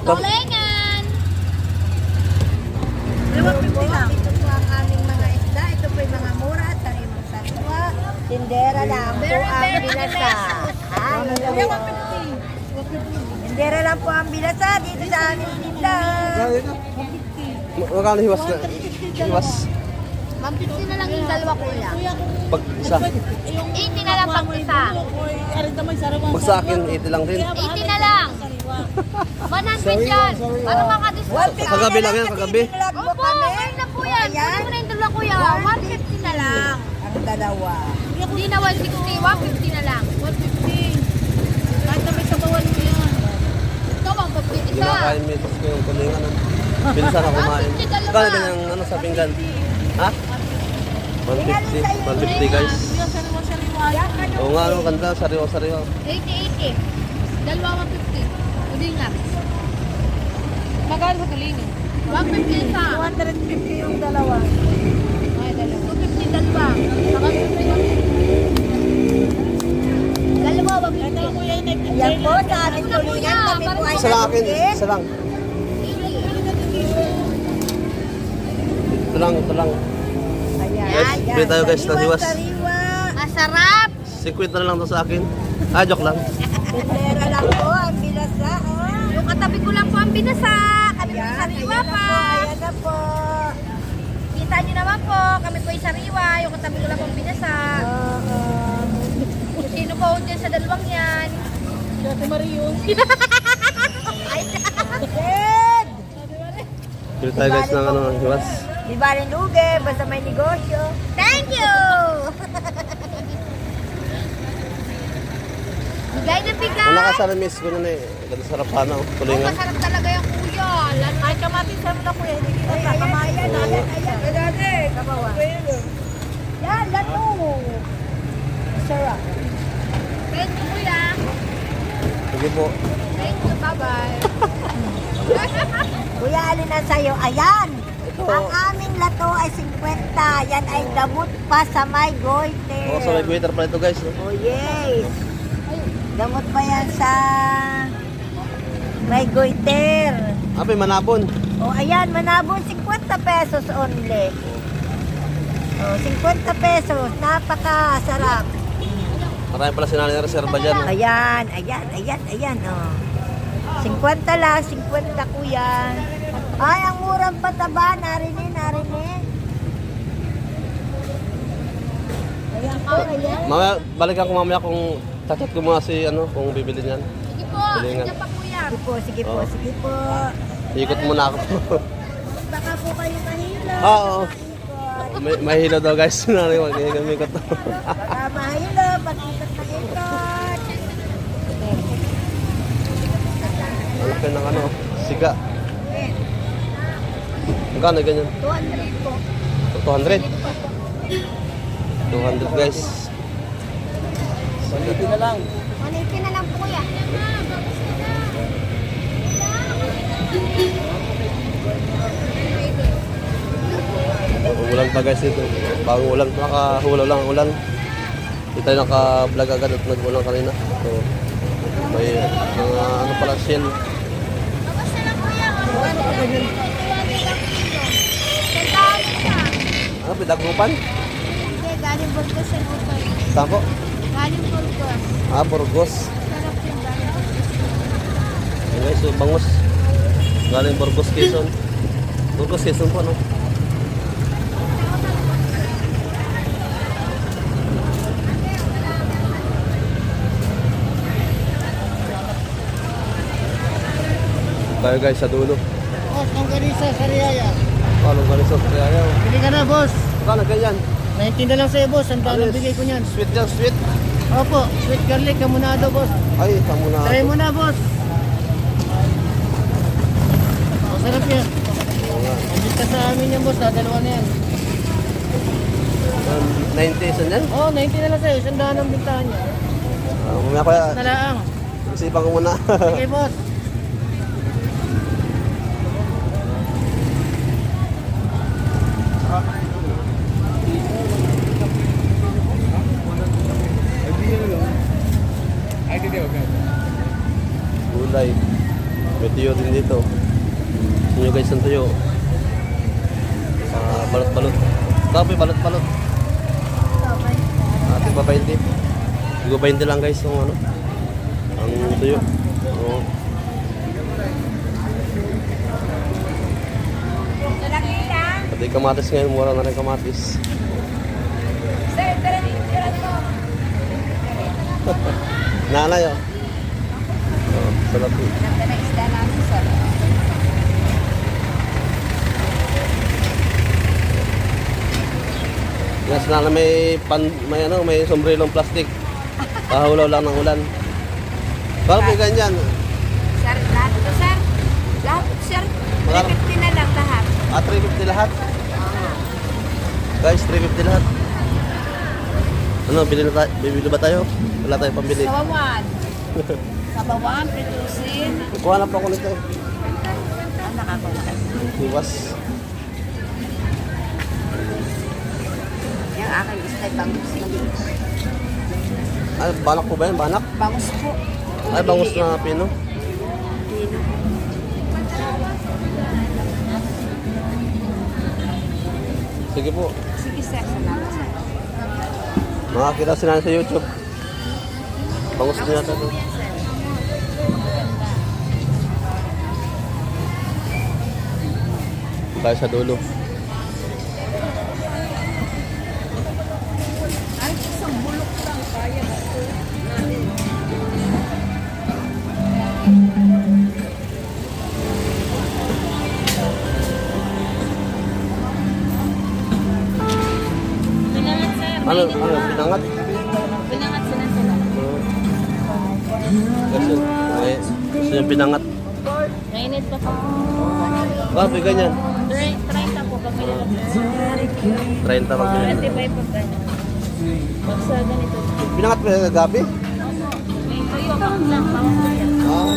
ito? Tulingan! 250 lang. Ito po ang aming mga isda. Ito po yung mga mura. Tarimang sarwa. Tindera lang po ang binasa. Tindera lang po ang binasa dito sa aming tindahan. Magkano hiwas na? Hiwas. 150 na lang yung dalawa kuya. Pag isa. 80 na lang pag isa. Pag sa akin, 80 lang din. 80 na lang. 100 yan. Para makadiscount ka. Kagabi lang yan, kagabi. Opo, kayo na po yan. Kunin mo na yung dalawa kuya. 150 na lang. Ang dalawa. Hindi na 160, 150 na lang. 150. Kahit na may sabawan mo yan. Ito, 150 isa. Kinakain mo ito yung tulingan. Bilisan ako kumain. Kala din yung ano sa pinggan. Ha? 150. 150 guys. Yung sariwa-sariwa. Oo nga, ano, ganda. Sariwa-sariwa. 80. Dalawa 150. Tulingan. Magkano sa tulingan? 150 isa. 250 yung dalawa. Ay, dalawa. 250 dalawa. Saka 250. Dalawa, 150. Yan po, sa aming tulingan. Kami po ay Isa lang akin. Isa lang. Ito lang, ito lang. Ayan. Guys, bili tayo guys ng hiwas. Sariwa. Masarap! 50 na lang to sa akin. Ah, joke lang. Tindera lang po ang binasa. Oh. Yung katabi ko lang po ang binasa. Kami po Ayan, sariwa ayan na pa. po, ayan na po. Kita nyo naman po, kami po ay sariwa. Yung katabi ko lang po ang binasa. Kung sino po dyan sa dalawang yan. Dati Marion. Ted! Bili tayo guys ng ano, hiwas. Di ba rin lugi, basta may negosyo. Thank you! Bigay na bigay. Kung nakasalamis ko na eh. Ganda sarap sana, oh. Oh, Tulingan. masarap talaga yung kuya. Ay, kamatis sa mga kuya. Hindi kita Ay, kakamayan. ayan, ayan. Kabawa. Yan, lato. Sarap. Thank you kuya. Sige po. Thank you, bye-bye. Kuya, alin na sa'yo? Ayan. Ito. Ang aming lato ay 50. Yan ay damot pa sa may goiter. Oh, so may waiter pala ito guys. Oh, yes. Damot pa yan sa may goiter. Ah, may manabon. Oh, ayan, manabon 50 pesos only. Oh, 50 pesos. Napakasarap. Marami pala sinali na reserva dyan. Oh. Ayan, ayan, oh. 50 lang, 50 kuya. Ay, ang murang pataba. Narinig. Ayan po, ayan. Mamaya, balikan ko mamaya kung chat ko muna si ano, kung bibili niyan. Sige po, Tulingan. nandiyan pa kuya. Sige po, Oh. sige po. Ikot muna ako. Baka po kayo mahilo. Oo. May hilo daw guys. Narinig-ikot. Baka mahilo, pag-ikot na ikot. Ang laki ng ano, siga. Magkano ganyan? 200 po. 200? 200 guys. 180 na lang. 180 na lang po kuya. Ulan pa guys dito. Bagong ulan. Nakahulaw lang ang ulan. Hindi tayo naka-vlog agad at nag-ulan kanina. So, may mga ano pala shell. Tapos na lang kuya. Sandaan siya. Ano, pidagrupan? Hindi, galing Burgos yung utol. Saan po? Galing Burgos. Ah, Burgos. Sarap yung galing Burgos. Ayan guys, so bangus. Galing Burgos, Quezon. Burgos, Quezon po, no? Tayo guys sa dulo. Boss, ang ganisa sa Riyaya. Paano ba rin sa kaya? Bili ka na, boss. Paano ganyan? 19 na lang sa'yo, boss. Ang dami bigay ko niyan. Sweet yan, sweet. Opo, sweet garlic, kamunado, boss. Ay, tamo na. Try mo na, boss. Masarap yan. Andit ka sa amin yan, boss. Dalawa na yan. 90 isa yan? Oh, 19 na lang sa'yo. Sandaan ang bintahan niya. Mamaya ko yan. Nalaang. Isipan ko muna. Okay, boss. Gulay. May tuyo din dito. Gusto nyo guys ng tuyo. Balot-balot. Tapos balot-balot. Ating pa 20. Digo 20 lang guys yung ano. Ang tuyo. Oo. Pati kamatis ngayon, mura na rin kamatis. Sir, tara dito. Nanay oh. Oh, sarap yun. Ganda na isda namin, sir. Yes, na may ano, may sombrerong plastic. Kahulaw lang ng ulan. Bakit may ganyan? Sir, lahat ito, sir. Lahat ito, sir. Magkano? 350 na lang lahat. 350 lahat. Guys, 350 lahat. Ano, bibili ba tayo? Wala tayong pambili. Sabawan. Sabawan, pritusin. Kuha na pa ako nito. Ang nakakulakas. Iwas. Yung aking isda, bangus na dito. Ay, banak po ba yan? Banak? Bangus po. Ay, bangus na pino. Pino. Sige po. Sige, sir. Salamat, sir. Makakita sila sa YouTube. Bangus niya ito. Tayo sa dulo. Ay, isang bulok lang. Kaya na ito. Pinangat, sir. Ano, pinangat? Pinangat sila sila. Kasi, ay, gusto niya pinangat. Mainit pa po. Bakit ganyan? 30 po pag pinangat. 30 pag pinangat. 25 po ganyan. Pag sa ganito. Pinangat pa yung gabi? May tuyo, bawang lang, bawang tuyo. Ah,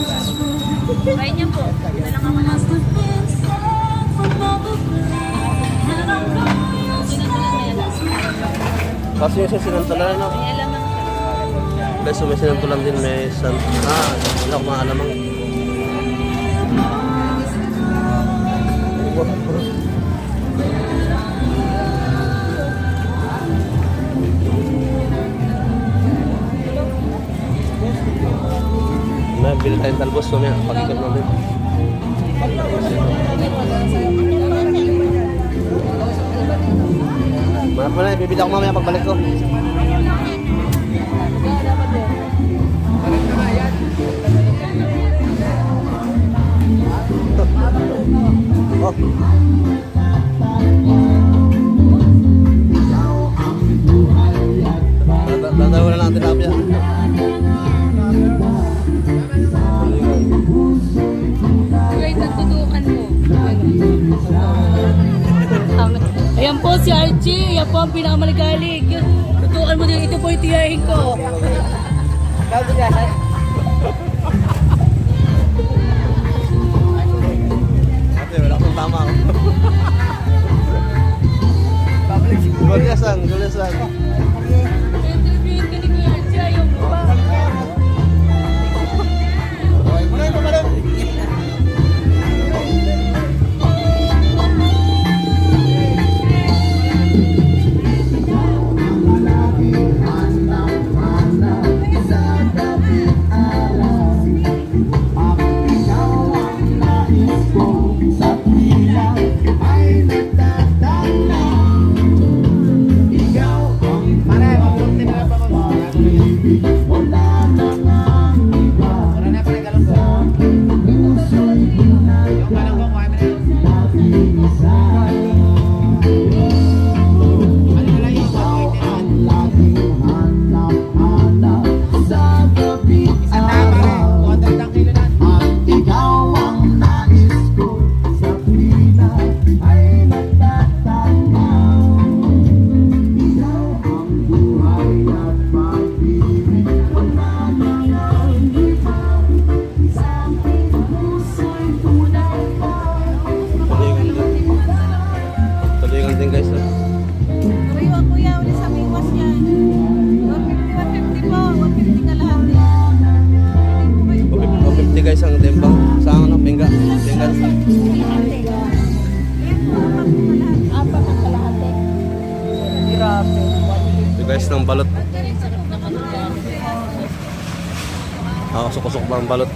Kaya niya po. Ito lang ako na. kasi yung sa sinantulan, no? May alamang ka. Kasi may sinantulan din, may wala akong mga alamang. May bili tayong talbos, mamaya, pag-ikot natin. Manap mo na, bibili ako mamaya pagbalik ko. Oh. Tatawa na lang ang tilapia. Wait, nagtutukan mo. Ayan po si Archie. Ayan po ang pinakamaligalig. Tutukan mo din. Ito po yung tiyahin ko. Ate, wala akong tama ako. Gulyasan, gulyasan. Interviewin ka ni Kuya Archie. Ayaw mo ba? Ikaw ang Ito guys ng balot. Galing sarap naman ugali. Kusok-kusok ba ang balot?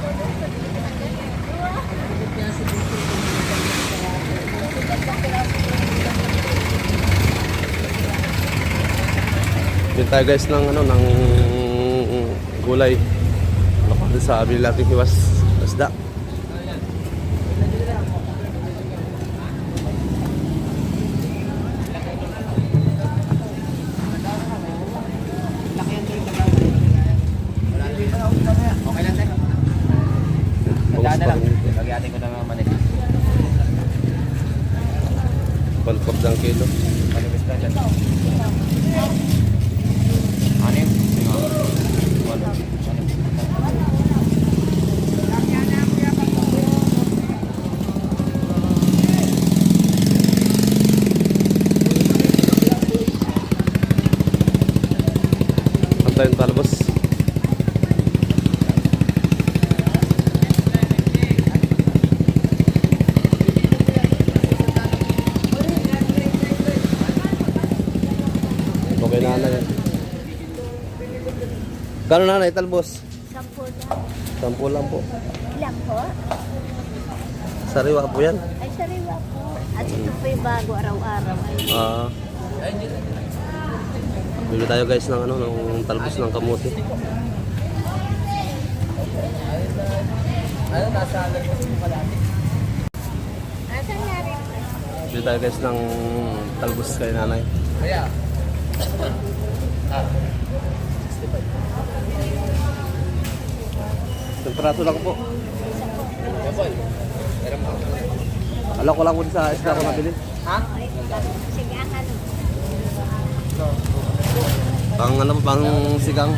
Dito tayo guys ng ano ng gulay. Ano sa abili natin hiwas isda. Okay lang, sir. Magdaan na lang. Pag-iatin ko na mga manik. Palpag ng kilo. Palibis na dyan. Anim? Walo. Antayin talbos. Okay na yan. Kano nanay talbos? 10 lang. 10 lang po. Ilang po? Sariwa po yan. Ay, sariwa po. At ito po yung bago araw-araw. Bili tayo guys ng ano ng talbos ng kamuti. Asan nga rin? Bili tayo guys ng talbos kay nanay. Temperato lang po. Alam ko lang po sa isda ko nabili. Ay, sige, ang ano. Pang ano po, pang sigang.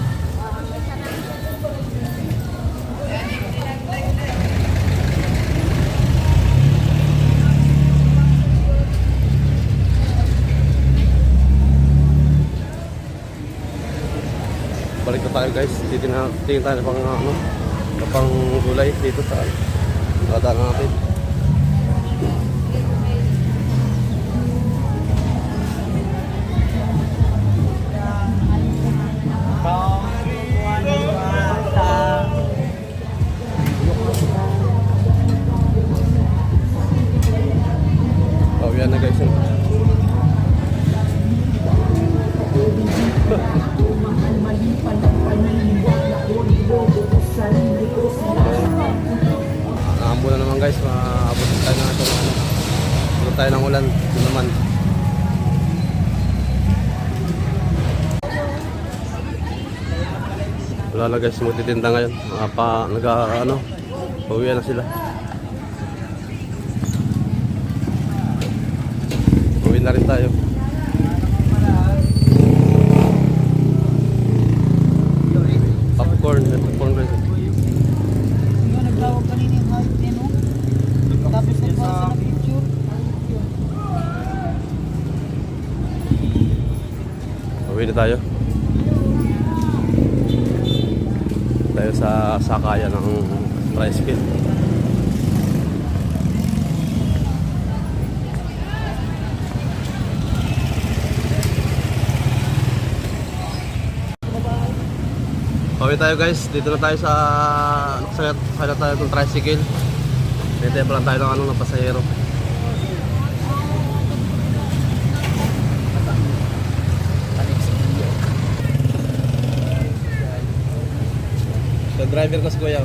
Balik na tayo guys. Tingin tayo pang ano, pang gulay dito sa radaan natin. Oh, yan na guys. Naambo na naman guys, maabot tayo na ito. Abot tayo ng ulan. Ito naman. Wala na guys, magtitinda ngayon. Pauwi na sila. Pauwi na rin tayo. Popcorn guys. Nagtawag kanina yung height niya, no? Tapos nagpasa na picture. Pauwi na tayo. Tayo sa sakayan ng tricycle. Pauwi tayo guys, dito na tayo sa sakay tayo ng tricycle. Dito pa lang tayo ng ng pasahero. So driver ko si Kuya.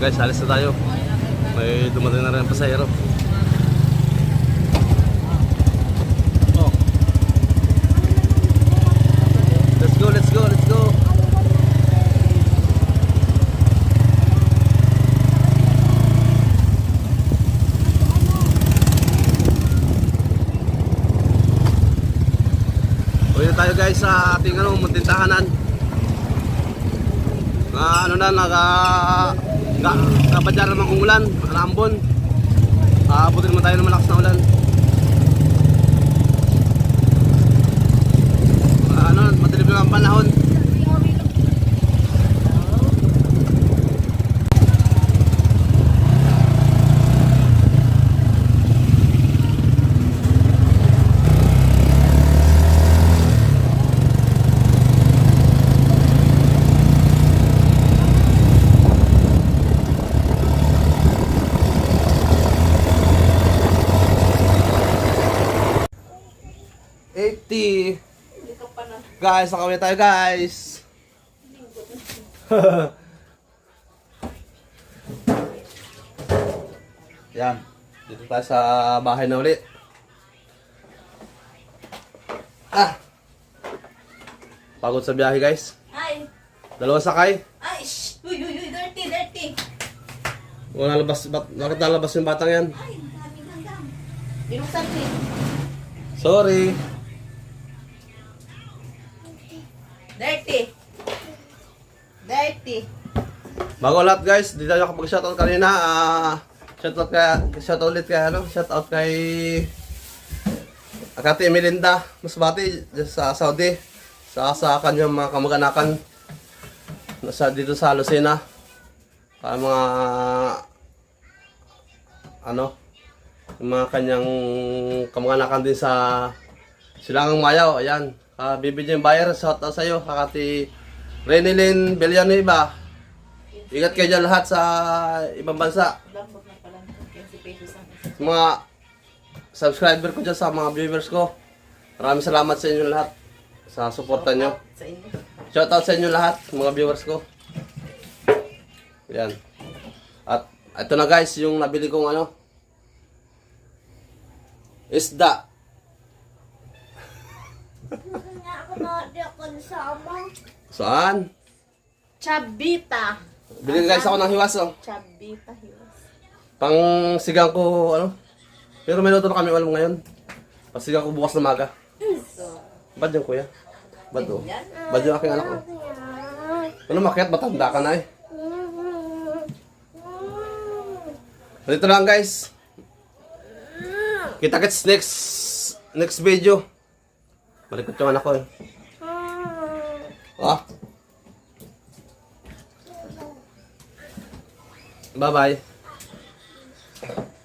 Guys, alis na tayo. May dumating na rin ang pasahero. Let's go. Uwi na tayo guys sa ating munting tahanan. Kapadya naman kong ulan, Ambon. Abutin naman tayo ng malakas na ulan. Madilim na ang panahon. dirty. Guys, nakawin tayo guys. Yan. Dito tayo sa bahay na ulit. Pagod sa biyahe guys. Ay, Dalawang sakay. ay, shh. Uy, dirty, dirty. Wala nalabas, bakit nalabas yung batang yan? Ay, daming hanggang. Binuksan ko eh. Sorry. Dirty. Dirty. Bago lahat guys, di tayo nakapag-shoutout kanina. Shoutout ulit kay shoutout kay Akati Melinda Masbati sa Saudi. Sa kanyang mga kamag-anakan nasa dito sa Lucena. Kaya mga yung mga kanyang kamag-anakan din sa Silangang Mayaw. Ayan. Bibigyan yung buyer. Shoutout sa iyo, Akati Renilyn Villanueva. Ingat kayo dyan lahat sa ibang bansa. Mga subscriber ko dyan sa mga viewers ko. Maraming salamat sa inyo lahat sa suporta nyo. Shoutout sa inyo lahat, mga viewers ko. Yan. At ito na guys, yung nabili kong isda. Saan? Chabita. Bili guys ako ng hiwas Chabita, hiwas. Pang sigang ko Pero may luto na kami alam ngayon. Pang sigang ko bukas na maga. Bad yung kuya? Bad o? Bad yung aking anak ko? Ano makiat? Matanda ka na eh. Dito lang guys. Kita-kits next video. Malikot yung anak ko eh. Bye-bye.